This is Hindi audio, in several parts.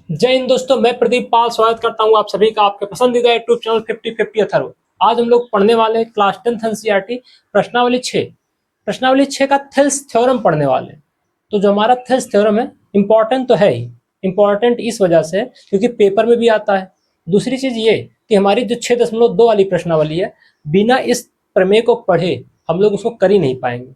जय हिंद दोस्तों, मैं प्रदीप पाल स्वागत करता हूं आप सभी का आपके पसंदीदा यूट्यूब चैनल 50-50 अथर्व। आज हम लोग पढ़ने वाले हैं क्लास 10th एनसीईआरटी प्रश्नावली 6 का थेल्स थ्योरम पढ़ने वाले हैं। तो जो हमारा थेल्स थ्योरम है इंपॉर्टेंट तो है ही, इंपॉर्टेंट इस वजह से क्योंकि पेपर में भी आता है। दूसरी चीज ये कि हमारी जो 6.2 वाली प्रश्नावली है, बिना इस प्रमेय को पढ़े हम लोग उसको कर ही नहीं पाएंगे।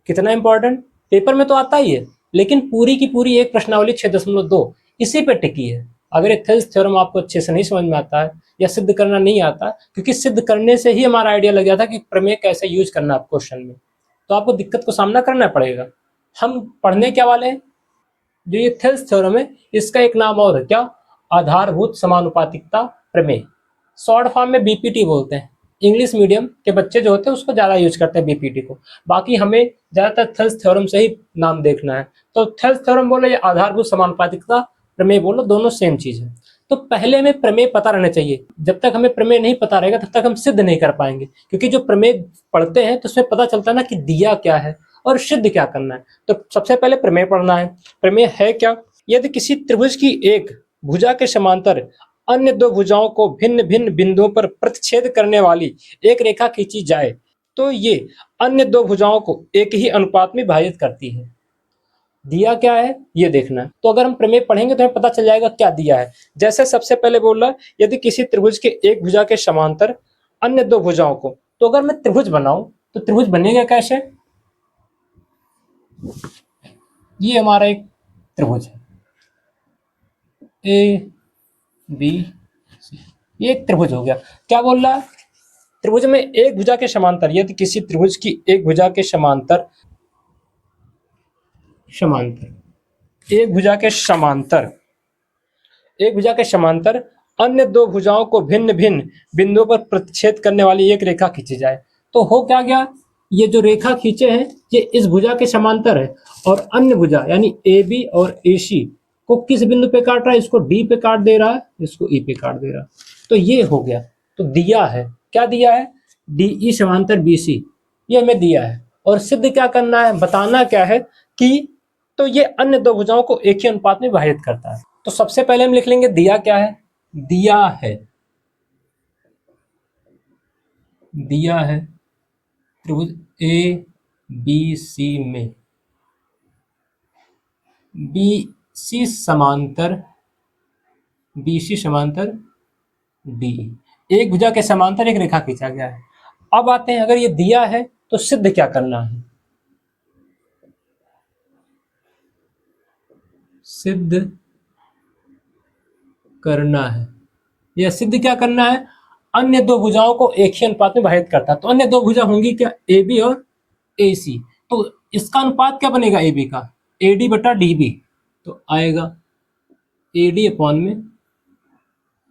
कितना इंपॉर्टेंट, पेपर में तो आता ही है लेकिन पूरी की पूरी एक प्रश्नावली 6.2 इसी पे टिकी है। अगर एक थेल्स थ्योरम आपको अच्छे से नहीं समझ में आता है या सिद्ध करना नहीं आता, क्योंकि सिद्ध करने से ही हमारा आइडिया लग जाता कि प्रमेय कैसे यूज करना है क्वेश्चन में, तो आपको दिक्कत को सामना करना पड़ेगा। हम पढ़ने क्या वाले हैं, जो ये थेल्स थ्योरम है इसका एक नाम और है क्या, आधारभूत समानुपातिकता प्रमेय। शॉर्ट फॉर्म में बीपीटी बोलते हैं। इंग्लिश मीडियम के बच्चे जो होते हैं उसको ज़्यादा यूज करते हैं बीपीटी को, बाकी हमें ज़्यादातर थेल्स थ्योरम से ही नाम देखना है। तो थेल्स थ्योरम बोलो या आधारभूत समानुपातिकता प्रमेय बोलो, दोनों सेम चीज़ है। तो पहले हमें प्रमेय पता रहना चाहिए। जब तक हमें प्रमेय नहीं पता रहेगा तब तक हम सिद्ध नहीं कर पाएंगे, क्योंकि जो प्रमेय पढ़ते हैं तो उसमें पता चलता है ना कि दिया क्या है और सिद्ध क्या करना है। तो सबसे पहले प्रमेय पढ़ना है। प्रमेय है क्या, यदि किसी त्रिभुज की एक भुजा के समांतर अन्य दो भुजाओं को भिन्न भिन्न बिंदुओं पर प्रतिच्छेद करने वाली एक रेखा खींची जाए तो ये अन्य दो भुजाओं को एक ही अनुपात में विभाजित करती है। दिया क्या है ये देखना है। तो अगर हम प्रमेय पढ़ेंगे तो हमें पता चल जाएगा क्या दिया है। जैसे सबसे पहले बोल रहा है यदि किसी त्रिभुज के एक भुजा के समांतर अन्य दो भुजाओं को, तो अगर मैं त्रिभुज बनाऊं तो त्रिभुज बनेगा कैसे। ये हमारा एक त्रिभुज है ए बी सी, ये एक त्रिभुज हो गया। क्या बोल रहा है, त्रिभुज में एक भुजा के समांतर, यदि किसी त्रिभुज की एक भुजा के समांतर एक भुजा के समांतर अन्य दो भुजाओं को भिन्न भिन्न बिंदुओं पर प्रतिच्छेद करने वाली एक रेखा खींची जाए, तो हो क्या गया, ये जो रेखा खींचे हैं ये इस भुजा के समांतर है और अन्य भुजा यानी ए बी और ए सी को किस बिंदु पे काट रहा है, इसको डी पे काट दे रहा है, इसको ई पे काट दे रहा है। तो ये हो गया। तो दिया है, क्या दिया है, डी ई समांतर बी सी, ये हमें दिया है। और सिद्ध क्या करना है, बताना क्या है कि तो ये अन्य दो भुजाओं को एक ही अनुपात में विभाजित करता है। तो सबसे पहले हम लिख लेंगे दिया क्या है, दिया है त्रिभुज ए बी सी में बी सी समांतर डी, एक भुजा के समांतर एक रेखा खींचा गया है। अब आते हैं, अगर ये दिया है तो सिद्ध क्या करना है, सिद्ध करना है, यह सिद्ध क्या करना है, अन्य दो भुजाओं को एक ही अनुपात में विभाजित करता है। तो अन्य दो भुजा होंगी क्या, ए बी और ए सी, तो इसका अनुपात क्या बनेगा ए बी का, ए डी बटा डी बी, तो आएगा ए डी अपॉन में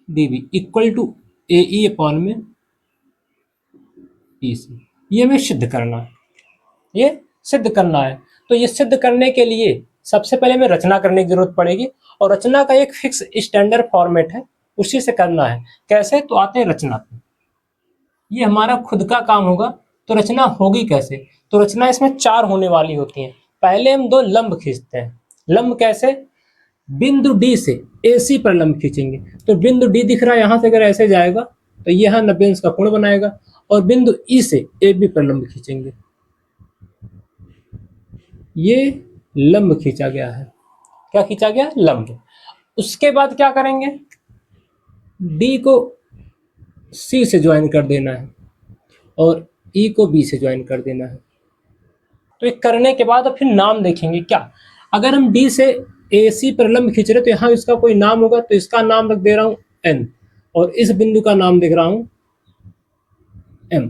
D B equal to A E upon में ई सी। ये हमें सिद्ध करना है, ये सिद्ध करना है। तो ये सिद्ध करने के लिए सबसे पहले हमें रचना करने की जरूरत पड़ेगी, और रचना का एक फिक्स स्टैंडर्ड फॉर्मेट है, उसी से करना है। कैसे, तो आते हैं रचना पे। ये हमारा खुद का काम होगा, तो रचना होगी कैसे, तो रचना इसमें चार होने वाली होती है। पहले हम दो लंब खींचते हैं। लंब कैसे, बिंदु डी से ए सी पर लंब खींचेंगे। तो बिंदु डी दिख रहा है, यहां से अगर ऐसे जाएगा तो यह 90 अंश का कोण बनाएगा, और बिंदु ई से ए बी पर लंब खींचेंगे। ये लंब खींचा गया है, क्या खींचा गया, लंब। उसके बाद क्या करेंगे, डी को सी से ज्वाइन कर देना है और ई को बी से ज्वाइन कर देना है। तो ये करने के बाद अब फिर नाम देखेंगे क्या। अगर हम डी से ए सी पर लंब खींच रहे तो यहाँ इसका कोई नाम होगा, तो इसका नाम रख दे रहा हूं एन, और इस बिंदु का नाम देख रहा हूं एम।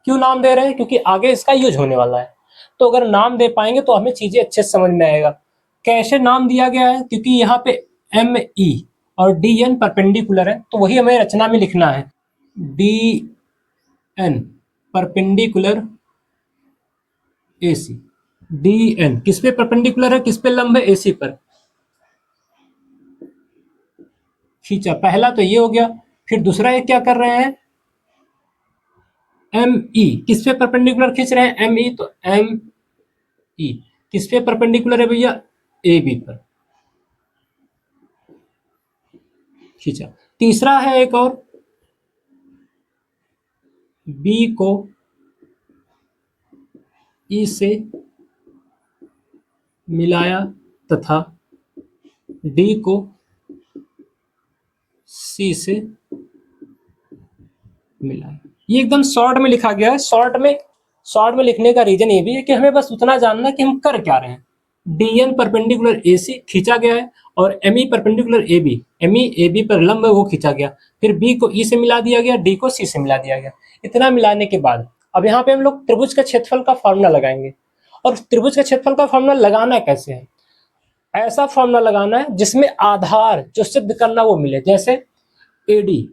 क्यों नाम दे रहे हैं, क्योंकि आगे इसका यूज होने वाला है। तो अगर नाम दे पाएंगे तो हमें चीजें अच्छे से समझ में आएगा। कैसे नाम दिया गया है, क्योंकि यहाँ पे एम ई और डी एन परपेंडिकुलर है, तो वही हमें रचना में लिखना है, D N perpendicular A C. D N किस पे परपेंडिकुलर है, किस पे लंब है, ए सी पर खींचा। पहला तो ये हो गया। फिर दूसरा ये क्या कर रहे हैं, एम ई किस पे परपेंडिकुलर खींच रहे हैं, एम ई, तो एम ई किस पे परपेंडिकुलर है भैया, ए बी पर। खींचा। तीसरा है एक और, बी को ई से मिलाया तथा डी को सी से मिलाया। ये एकदम शॉर्ट में लिखा गया है। शॉर्ट में लिखने का रीजन ये भी है कि हमें बस उतना जानना है कि हम कर क्या रहे हैं। D N perpendicular A C खींचा गया है और M E perpendicular A B, M E A B पर लंब है वो खींचा गया, फिर बी को ई से मिला दिया गया, डी को सी से मिला दिया गया। इतना मिलाने के बाद अब यहाँ पे हम लोग त्रिभुज का क्षेत्रफल का फॉर्मूला लगाएंगे। और त्रिभुज का क्षेत्रफल का फॉर्मूला लगाना कैसे है? ऐसा फॉर्मूला लगाना है जिसमें आधार जो सिद्ध करना वो मिले। जैसे एडी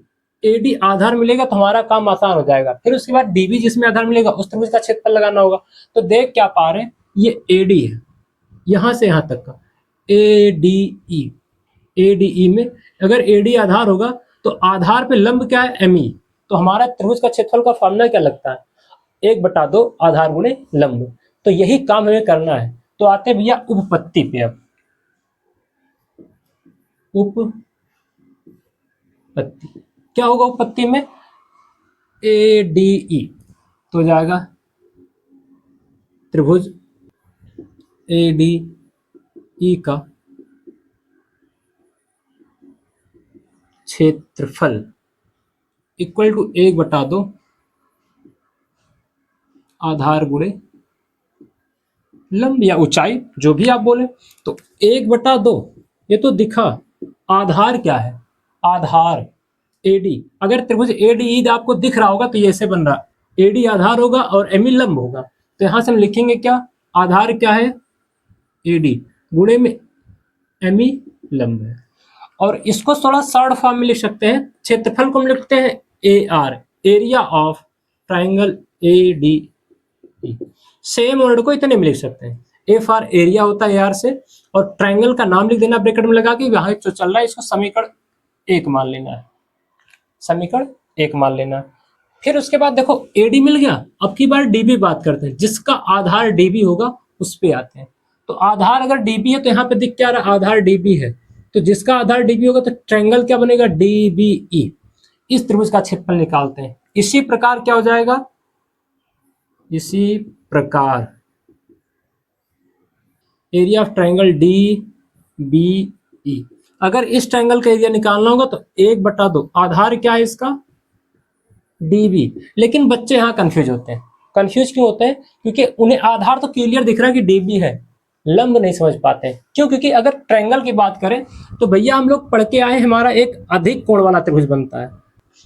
आधार मिलेगा तो हमारा काम आसान हो जाएगा। फिर उसके बाद डीबी जिसमें आधार मिलेगा उस त्रिभुज का क्षेत्रफल लगाना होगा। तो देख क्या पा रहे हैं, ये एडी है यहां से यहां तक का, एडीई में अगर एडी आधार होगा तो आधार पे लंब क्या है, एमई। तो हमारा त्रिभुज का क्षेत्रफल का फॉर्मूला क्या लगता है, 1/2 आधार गुणे लंब। तो यही काम हमें करना है। तो आते भैया उपपत्ति पे। अब उपपत्ति क्या होगा उपपत्ति में, एडीई तो हो जाएगा त्रिभुज एडीई का क्षेत्रफल इक्वल टू 1/2 आधार गुणे लंब या ऊंचाई, जो भी आप बोले। तो 1/2 ये तो दिखा। आधार क्या है, आधार एडी। अगर त्रिभुज एडीई आपको दिख रहा होगा तो ये ऐसे बन रहा, एडी आधार होगा और एमई लंब होगा। तो यहां से हम लिखेंगे क्या, आधार क्या है एडी गुणे में एमई लंब है। और इसको थोड़ा शॉर्ट फॉर्म में लिख सकते हैं। क्षेत्रफल को हम लिखते हैं A R, area of triangle A D E. Same word को इतने में लिख सकते हैं। ए फॉर एरिया होता है आर से, और ट्राइंगल का नाम लिख देना ब्रैकेट में लगा के, वहां जो चल रहा है इसको समीकरण 1 मान लेना है, समीकरण 1 मान लेना है। फिर उसके बाद देखो एडी मिल गया। अब की बार डीबी बात करते हैं, जिसका आधार डीबी होगा उस पे आते हैं। तो आधार अगर डीबी है तो यहाँ पे दिख क्या रहा, आधार डीबी है। तो जिसका आधार डीबी होगा तो ट्रायंगल क्या बनेगा, डीबीई। इस त्रिभुज का क्षेत्रफल निकालते हैं। इसी प्रकार क्या हो जाएगा, इसी प्रकार एरिया ऑफ ट्रायंगल डीबीई। अगर इस ट्रायंगल का एरिया निकालना होगा तो 1/2 आधार क्या है इसका, डीबी। लेकिन बच्चे यहाँ कंफ्यूज होते हैं। कंफ्यूज क्यों होते हैं, क्योंकि उन्हें आधार तो क्लियर दिख रहा है कि डीबी है, लंब नहीं समझ पाते हैं। क्यों, क्योंकि अगर ट्रायंगल की बात करें तो भैया हम लोग पढ़ के आए, हमारा एक अधिक कोण वाला त्रिभुज बनता है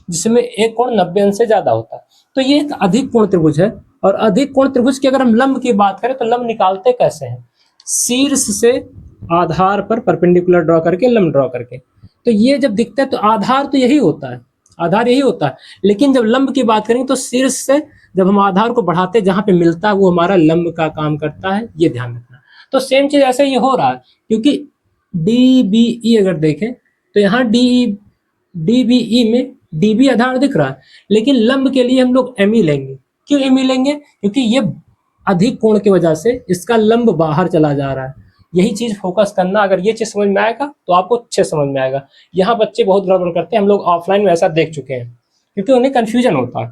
जिसमें एक कोण 90 अंश से ज्यादा होता है। तो ये एक अधिक कोण त्रिभुज है। और अधिक कोण त्रिभुज की अगर हम लंब की बात करें तो लंब निकालते कैसे हैं, शीर्ष से आधार पर परपेंडिकुलर ड्रॉ करके लंब ड्रॉ करके। तो ये जब दिखता है तो आधार तो यही होता है, आधार यही होता है। लेकिन जब लंब की बात करेंगे तो शीर्ष से जब हम आधार को बढ़ाते हैं जहां पे मिलता है वो हमारा लंब का काम करता है, ये ध्यान रखना। तो सेम चीज ऐसे ही हो रहा है, क्योंकि डीबीई अगर देखें तो यहाँ डीबीई में डीबी आधार दिख रहा है, लेकिन लंब के लिए हम लोग एमई लेंगे। क्यों एमई लेंगे, क्योंकि ये अधिक कोण की वजह से इसका लंब बाहर चला जा रहा है। यही चीज फोकस करना। अगर ये चीज समझ में आएगा तो आपको अच्छे समझ में आएगा। यहाँ बच्चे बहुत गड़बड़ करते हैं, हम लोग ऑफलाइन में ऐसा देख चुके हैं, क्योंकि उन्हें कंफ्यूजन होता है।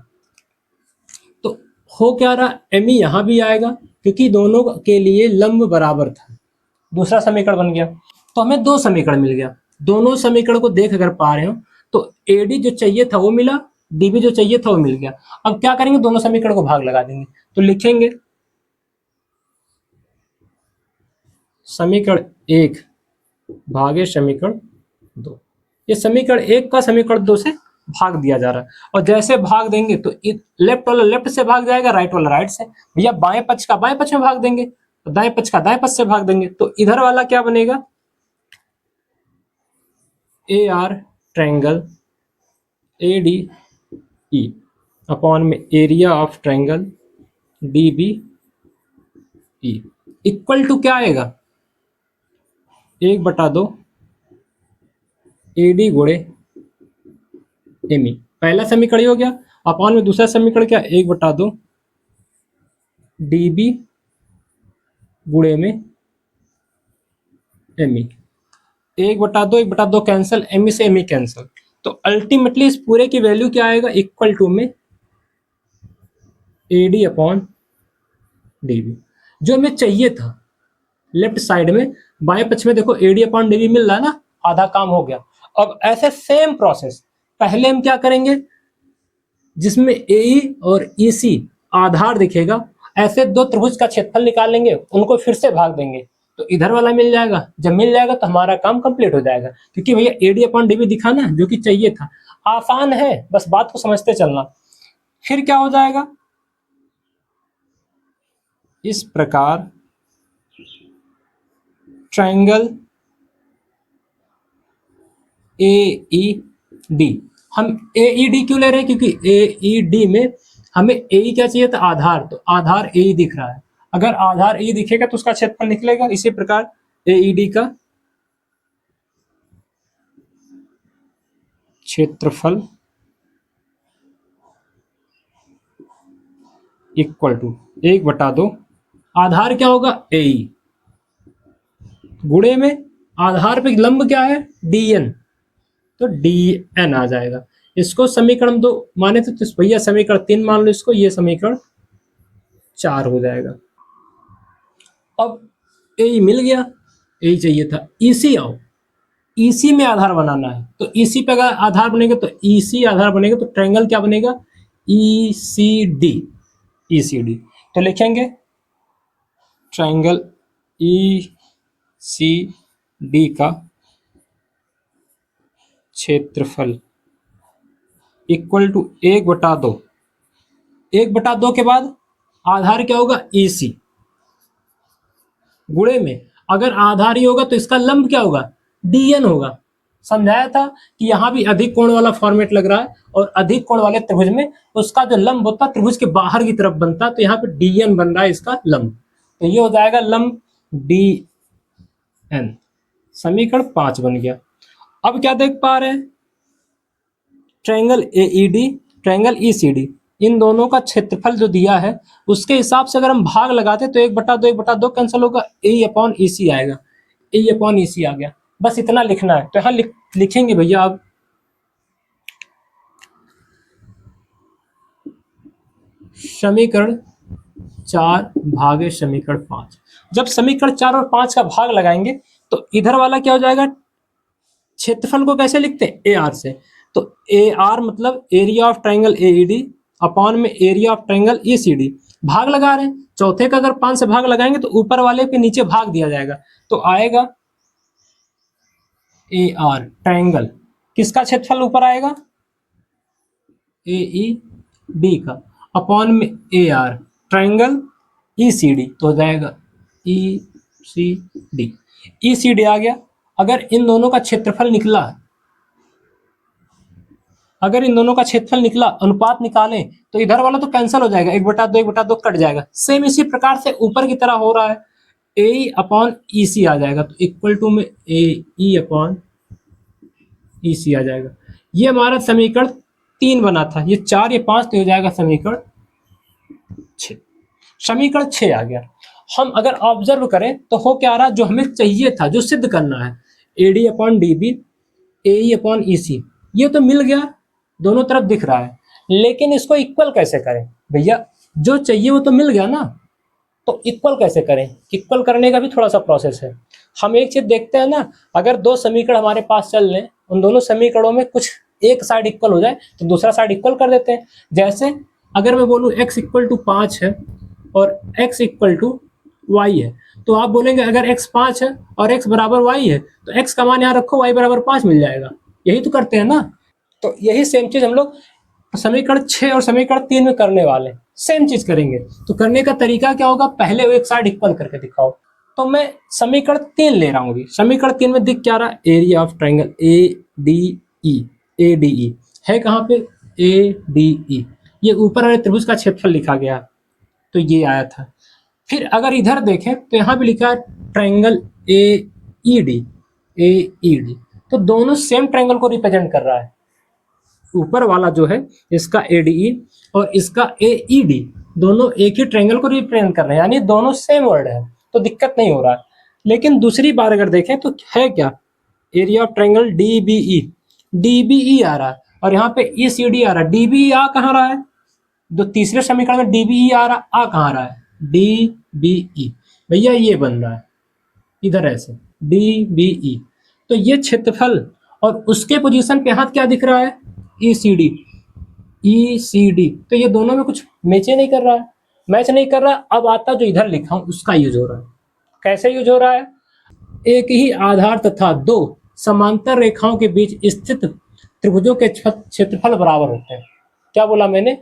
तो हो क्या रहा, एमई यहाँ भी आएगा क्योंकि दोनों के लिए लंब बराबर था। दूसरा समीकरण बन गया। तो हमें 2 समीकरण मिल गया। दोनों समीकरण को देख अगर पा रहे हो तो एडी जो चाहिए था वो मिला, डीबी जो चाहिए था वो मिल गया। अब क्या करेंगे, दोनों समीकरण को भाग लगा देंगे। तो लिखेंगे समीकरण 1 भागे समीकरण 2। ये समीकरण 1 का समीकरण 2 से भाग दिया जा रहा है। और जैसे भाग देंगे तो लेफ्ट वाला लेफ्ट से भाग जाएगा, राइट वाला राइट से। भैया बाएं पक्ष का बाएं पक्ष में भाग देंगे, तो दाएं पक्ष का दाएं पक्ष से भाग देंगे। तो इधर वाला क्या बनेगा, area triangle A D E upon में area of triangle D B E equal to क्या आएगा, 1/2 एडी गुणे एमई। पहला समीकरण हो गया। अपॉन में दूसरा समीकरण क्या, 1/2 डीबी गुणे में एमई। 1/2 कैंसिल, एम से एम कैंसिल, तो अल्टीमेटली इस पूरे की वैल्यू क्या आएगा, इक्वल टू में AD अपॉन DB, जो हमें चाहिए था लेफ्ट साइड में। बाएं पक्ष में देखो AD अपॉन DB मिल रहा है ना, आधा काम हो गया। अब ऐसे सेम प्रोसेस पहले हम क्या करेंगे, जिसमें AE और EC आधार दिखेगा, ऐसे दो त्रिभुज का क्षेत्रफल निकाल लेंगे, उनको फिर से भाग देंगे, तो इधर वाला मिल जाएगा। जब मिल जाएगा तो हमारा काम कंप्लीट हो जाएगा, क्योंकि भैया AD अपॉन DB दिखाना जो कि चाहिए था। आसान है, बस बात को समझते चलना। फिर क्या हो जाएगा, इस प्रकार ट्रायंगल AED, हम AED क्यों ले रहे हैं, क्योंकि AED में हमें AE क्या चाहिए था, आधार, तो आधार AE दिख रहा है। अगर आधार AE दिखेगा तो उसका क्षेत्रफल निकलेगा। इसी प्रकार AED का क्षेत्रफल इक्वल टू 1/2 आधार क्या होगा, AE, गुणे में आधार पे लंब क्या है, DN, तो DN आ जाएगा। इसको समीकरण 2 माने तो भैया समीकरण 3 मान लो इसको, ये समीकरण 4 हो जाएगा। अब AE मिल गया, AE चाहिए था। EC आओ, EC में आधार बनाना है, तो EC पे अगर आधार बनेगा तो EC आधार बनेगा, तो ट्रायंगल क्या बनेगा, ECD। ECD तो लिखेंगे ट्रायंगल ECD का क्षेत्रफल इक्वल टू 1/2, 1/2 के बाद आधार क्या होगा, EC, गुणे में अगर आधार ही होगा तो इसका लंब क्या होगा, DN होगा। समझाया था कि यहाँ भी अधिक कोण वाला फॉर्मेट लग रहा है, और अधिक कोण वाले त्रिभुज में उसका जो लंब होता है त्रिभुज के बाहर की तरफ बनता है, तो यहाँ पे DN बन रहा है इसका लंब, तो ये हो जाएगा लंब DN। समीकरण 5 बन गया। अब क्या देख पा रहे हैं, ट्रायंगल AED, ट्रायंगल ECD, इन दोनों का क्षेत्रफल जो दिया है उसके हिसाब से अगर हम भाग लगाते तो 1/2 कैंसिल होगा, AE अपॉन EC आएगा, AE अपॉन EC आ गया। बस इतना लिखना है, तो यहाँ लिखेंगे भैया आप समीकरण 4 भागे समीकरण 5। जब समीकरण 4 और 5 का भाग लगाएंगे तो इधर वाला क्या हो जाएगा, क्षेत्रफल को कैसे लिखते हैं, AR से, तो AR मतलब area of triangle AED upon में एरिया ऑफ ट्रायंगल ECD। भाग लगा रहे हैं, चौथे का अगर 5 से भाग लगाएंगे तो ऊपर वाले के नीचे भाग दिया जाएगा, तो आएगा AR ट्रायंगल, किसका क्षेत्रफल ऊपर आएगा, AED का, अपॉन में AR ट्रायंगल ECD, तो हो जाएगा ECD। ECD आ गया। अगर इन दोनों का क्षेत्रफल निकला, अगर इन दोनों का क्षेत्रफल निकला, अनुपात निकालें, तो इधर वाला तो कैंसिल हो जाएगा, 1/2 कट जाएगा। सेम इसी प्रकार से ऊपर की तरह हो रहा है, AE अपॉन EC आ जाएगा, तो इक्वल टू में AE अपॉन EC आ जाएगा। ये हमारा समीकरण 3 बना था, ये 4 ये 5 तो हो जाएगा समीकरण 6। समीकरण 6 आ गया। हम अगर ऑब्जर्व करें तो हो क्या रहा, जो हमें चाहिए था, जो सिद्ध करना है, AD अपॉन DB, AE अपॉन EC, ये तो मिल गया, दोनों तरफ दिख रहा है, लेकिन इसको इक्वल कैसे करें भैया, जो चाहिए वो तो मिल गया ना, तो इक्वल कैसे करें, इक्वल करने का भी थोड़ा सा प्रोसेस है। हम एक चीज देखते हैं ना, अगर दो समीकरण हमारे पास चल रहे हैं, उन दोनों समीकरणों में कुछ एक साइड इक्वल हो जाए तो दूसरा साइड इक्वल कर देते हैं। जैसे अगर मैं बोलूँ x इक्वल टू 5 है और x इक्वल टू y है, तो आप बोलेंगे अगर x 5 है और x बराबर y है तो x का मान यहाँ रखो, y बराबर 5 मिल जाएगा। यही तो करते हैं ना, तो यही सेम चीज हम लोग समीकरण 6 और समीकरण 3 में करने वाले, सेम चीज करेंगे। तो करने का तरीका क्या होगा, पहले वो एक साइड इक्वल करके दिखाओ। तो मैं समीकरण 3 ले रहा हूँ अभी। समीकरण 3 में दिख क्या रहा, एरिया ऑफ ट्रायंगल ADE है कहाँ पे, ADE, ये ऊपर वाले त्रिभुज का क्षेत्रफल लिखा गया, तो ये आया था। फिर अगर इधर देखें तो यहाँ पे लिखा है ट्रायंगल AED, तो दोनों सेम ट्रायंगल को रिप्रेजेंट कर रहा है। ऊपर वाला जो है इसका ADE और इसका AED, दोनों एक ही ट्रायंगल को रिप्रेजेंट कर रहे हैं, यानी दोनों सेम वर्ड है, तो दिक्कत नहीं हो रहा है। लेकिन दूसरी बार अगर देखें तो है क्या, area of triangle DBE, DBE आ रहा है और यहाँ पे ECD आ रहा है। DBE आ कहाँ रहा है, जो तीसरे समीकरण में DBE आ रहा, आ कहाँ रहा है, DBE भैया ये बन रहा है इधर ऐसे DBE। तो ये क्षेत्रफल और उसके पोजीशन पे यहाँ क्या दिख रहा है, ECD, ECD। तो ये दोनों में कुछ मैच नहीं कर रहा है, मैच नहीं कर रहा। अब आता जो इधर लिखा हूं उसका यूज हो रहा है। कैसे यूज हो रहा है, एक ही आधार तथा दो समांतर रेखाओं के बीच स्थित त्रिभुजों के क्षेत्रफल बराबर होते हैं। क्या बोला मैंने,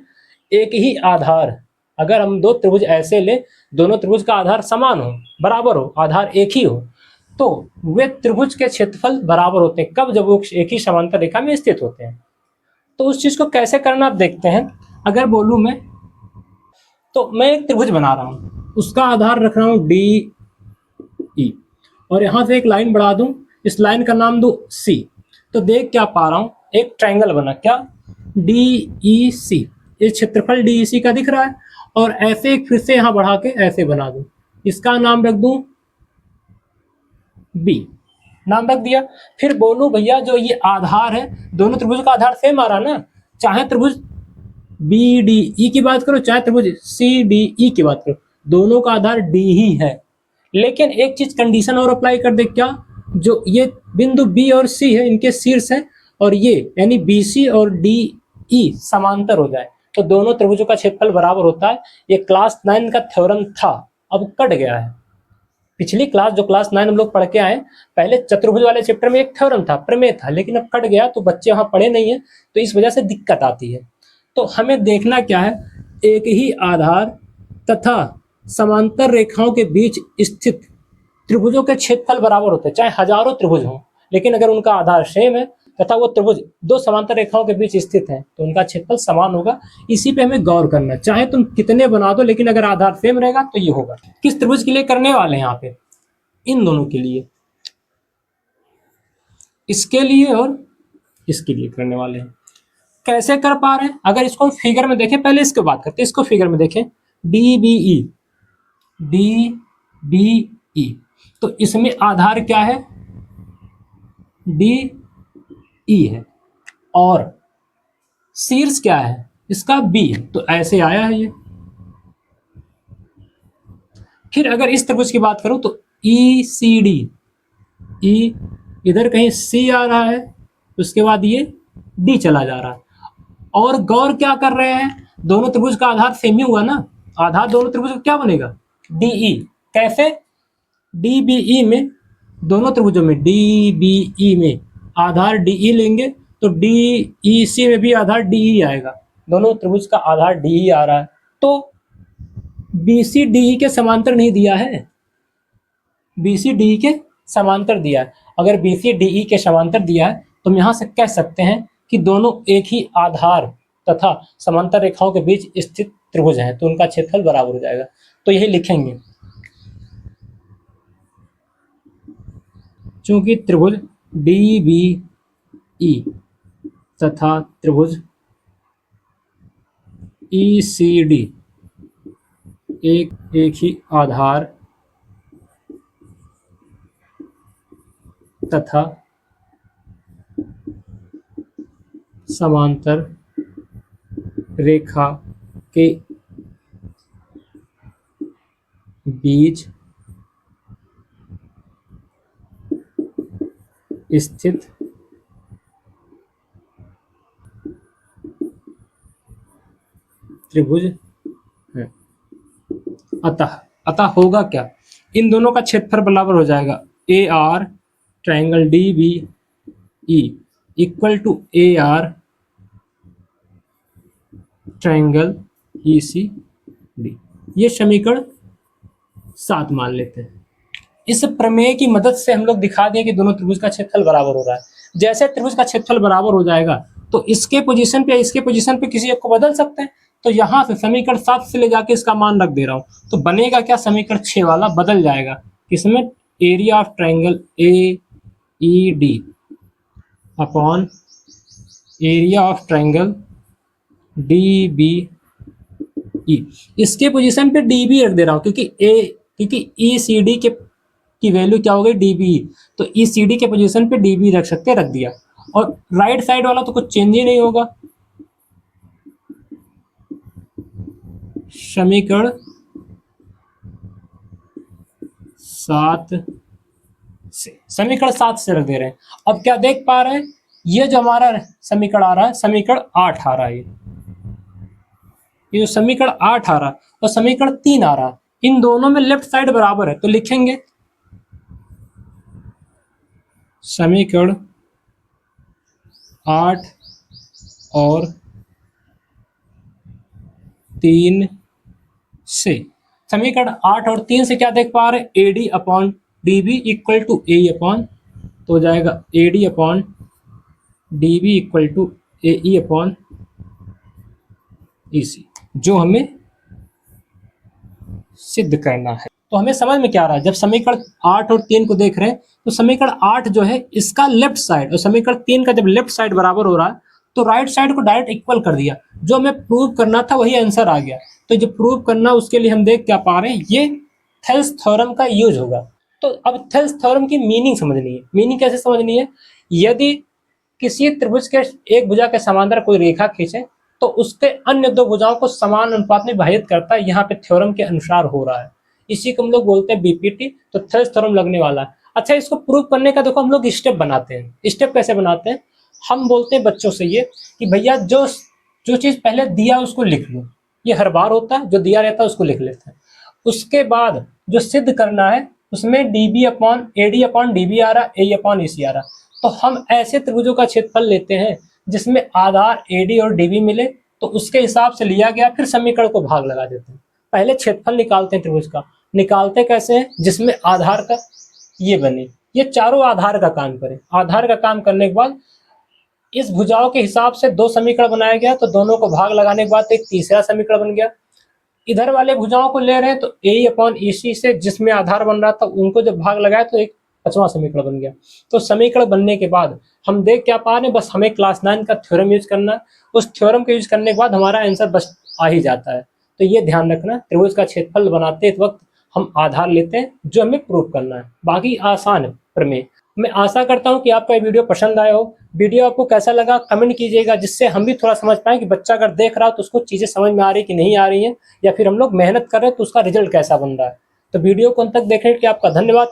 एक ही आधार, अगर हम दो त्रिभुज ऐसे ले, दोनों त्रिभुज का आधार समान हो, बराबर हो, आधार एक ही हो, तो वे त्रिभुज के क्षेत्रफल बराबर होते हैं। कब, जब वो एक ही समांतर रेखा में स्थित होते हैं। तो उस चीज को कैसे करना आप देखते हैं। अगर बोलूं मैं, तो मैं एक त्रिभुज बना रहा हूं, उसका आधार रख रहा हूं DE और यहां से एक लाइन बढ़ा दूं, इस लाइन का नाम दूं C। तो देख क्या पा रहा हूं, एक ट्रायंगल बना, क्या, DEC। ये क्षेत्रफल DEC का दिख रहा है और ऐसे फिर से यहां बढ़ा के ऐसे बना दूं, इसका नाम रख दूं B, नाम रख दिया। फिर बोलूं भैया जो ये आधार है, दोनों त्रिभुज का आधार सेम आ रहा ना, चाहे त्रिभुज BDE की बात करो चाहे त्रिभुज CDE की बात करो, दोनों का आधार D ही है। लेकिन एक चीज कंडीशन और अप्लाई कर दे, क्या, जो ये बिंदु B और C है, इनके शीर्ष है, और ये यानी BC और DE समांतर हो जाए तो दोनों त्रिभुजों का क्षेत्रफल बराबर होता है। ये क्लास 9 का थ्योरम था, अब कट गया है। पिछली क्लास, जो क्लास 9 हम लोग पढ़ के आए, पहले चतुर्भुज वाले चैप्टर में एक थ्योरम था, प्रमेय था, लेकिन अब कट गया तो बच्चे वहां पढ़े नहीं है, तो इस वजह से दिक्कत आती है। तो हमें देखना क्या है, एक ही आधार तथा समांतर रेखाओं के बीच स्थित त्रिभुजों के क्षेत्रफल बराबर होते हैं, चाहे हजारों त्रिभुज हों, लेकिन अगर उनका आधार सेम है तथा वो त्रिभुज दो समांतर रेखाओं के बीच स्थित है तो उनका क्षेत्रफल समान होगा। इसी पे हमें गौर करना, चाहे तुम कितने बना दो, लेकिन अगर आधार सेम रहेगा तो ये होगा। किस त्रिभुज के लिए करने वाले हैं यहाँ पे, इन दोनों के लिए, इसके लिए और इसके लिए करने वाले हैं। कैसे कर पा रहे हैं, अगर इसको फिगर में देखें, पहले इसको बात करते हैं, इसको फिगर में देखें, DBE, DBE, तो इसमें आधार क्या है, DE है और शीर्ष क्या है, इसका B है, तो ऐसे आया है ये। फिर अगर इस त्रिभुज की बात करूं तो ECD, E इधर कहीं C आ रहा है, उसके बाद ये D चला जा रहा है। और गौर क्या कर रहे हैं, दोनों त्रिभुज का आधार सेम ही हुआ ना, आधार दोनों त्रिभुज का क्या बनेगा, DE। कैसे, DBE में, दोनों त्रिभुजों में DBE में आधार DE लेंगे तो DEC में भी आधार DE आएगा, दोनों त्रिभुज का आधार DE आ रहा है। तो BC DE के समांतर नहीं दिया है, BC DE के समांतर दिया है। अगर BC DE के समांतर दिया है तो हम यहां से कह सकते हैं कि दोनों एक ही आधार तथा समांतर रेखाओं के बीच स्थित त्रिभुज हैं, तो उनका क्षेत्रफल बराबर हो जाएगा। तो यही लिखेंगे, चूंकि त्रिभुज DBE तथा त्रिभुज ECD एक ही आधार तथा समांतर रेखा के बीच स्थित त्रिभुज है। अतः होगा क्या, इन दोनों का क्षेत्रफल बराबर हो जाएगा AR triangle DBE equal to AR triangle ECD। ये समीकरण 7 मान लेते हैं। इस प्रमेय की मदद से हम लोग दिखा दें कि दोनों त्रिभुज का क्षेत्रफल बराबर हो रहा है। जैसे त्रिभुज का क्षेत्रफल बराबर हो जाएगा तो इसके पोजीशन पे, इसके पोजीशन पे किसी एक को बदल सकते हैं। तो यहाँ से समीकरण 7 से ले जाके इसका मान रख दे रहा हूँ, तो बनेगा क्या, समीकरण 6 वाला बदल जाएगा। किसमें, area of triangle AED upon area of triangle DBE। इसके पोजीशन पे DB रख दे रहा हूँ क्योंकि ECD के की वैल्यू क्या हो गई dB, तो इस CD के पोजीशन पे dB रख सकते, रख दिया। और राइट साइड वाला तो कुछ चेंज ही नहीं होगा। समीकरण 7 से, समीकरण 7 से रख दे रहे हैं। अब क्या देख पा रहे हैं, ये जो हमारा समीकरण आ रहा है, समीकरण 8 आ रहा है, ये जो समीकरण 8 आ रहा है और समीकरण 3 आ रहा है, इन दोनों में लेफ्ट साइड बराबर है, तो लिखेंगे समीकरण 8 और 3 से, समीकरण 8 और 3 से क्या देख पा रहे हैं, AD upon DB equal to AE upon, तो हो जाएगा AD upon DB equal to AE अपॉन EC, जो हमें सिद्ध करना है। तो हमें समझ में क्या आ रहा है, जब समीकरण 8 और 3 को देख रहे हैं तो समीकरण 8 जो है इसका लेफ्ट साइड और समीकरण 3 का जब लेफ्ट साइड बराबर हो रहा है तो राइट साइड को डायरेक्ट इक्वल कर दिया, जो हमें प्रूव करना था वही आंसर आ गया। तो जो प्रूव करना उसके लिए हम देख क्या पा रहे हैं, ये थेल्स थ्योरम का यूज होगा। तो अब थेल्स थ्योरम की मीनिंग समझनी है। मीनिंग कैसे समझनी है, यदि किसी त्रिभुज के एक भुजा के समांतर कोई रेखा खींचे तो उसके अन्य दो भुजाओं को समान अनुपात में विभाजित करता है, यहाँ पे थ्योरम के अनुसार हो रहा है, इसी को हम लोग बोलते हैं बीपीटी। तो थेल्स थ्योरम लगने वाला है। अच्छा, इसको प्रूव करने का देखो हम लोग स्टेप बनाते हैं। स्टेप कैसे बनाते हैं, हम बोलते हैं बच्चों से ये कि भैया जो जो चीज पहले दिया उसको लिख लो, ये हर बार होता है, जो दिया रहता है उसको लिख लेते हैं। उसके बाद जो सिद्ध करना है उसमें D B upon A D upon D B आ रहा, ए अपॉन ईसी आ रहा। तो हम ऐसे त्रिभुजों का क्षेत्रफल लेते हैं जिसमें आधार एडी और डीबी मिले, तो उसके हिसाब से लिया गया, फिर समीकरण को भाग लगा देते हैं। पहले क्षेत्रफल निकालते हैं त्रिभुज का। निकालते कैसे हैं, जिसमें आधार का ये बने, ये चारों आधार का काम करें। आधार का काम करने के बाद इस भुजाओं के हिसाब से दो समीकरण बनाया गया, तो दोनों को भाग लगाने के बाद एक तीसरा समीकरण बन गया। इधर वाले भुजाओं को ले रहे हैं तो ए अपॉन ईसी से जिसमें आधार बन रहा था उनको जब भाग लगाया तो एक पांचवा समीकरण बन गया। तो समीकरण बनने के बाद हम देख क्या पा रहे हैं, बस हमें क्लास 9 का थ्योरम यूज करना है। उस थ्योरम के यूज करने के बाद हमारा आंसर बस आ ही जाता है। तो ये ध्यान रखना, त्रिभुज का क्षेत्रफल बनाते वक्त हम आधार लेते हैं जो हमें प्रूव करना है, बाकी आसान है प्रमेय। मैं आशा करता हूँ कि आपको ये वीडियो पसंद आया हो। वीडियो आपको कैसा लगा कमेंट कीजिएगा, जिससे हम भी थोड़ा समझ पाएं कि बच्चा अगर देख रहा हो तो उसको चीज़ें समझ में आ रही कि नहीं आ रही हैं, या फिर हम लोग मेहनत कर रहे हैं तो उसका रिजल्ट कैसा बन रहा है। तो वीडियो को अंत तक देखने के लिए आपका धन्यवाद।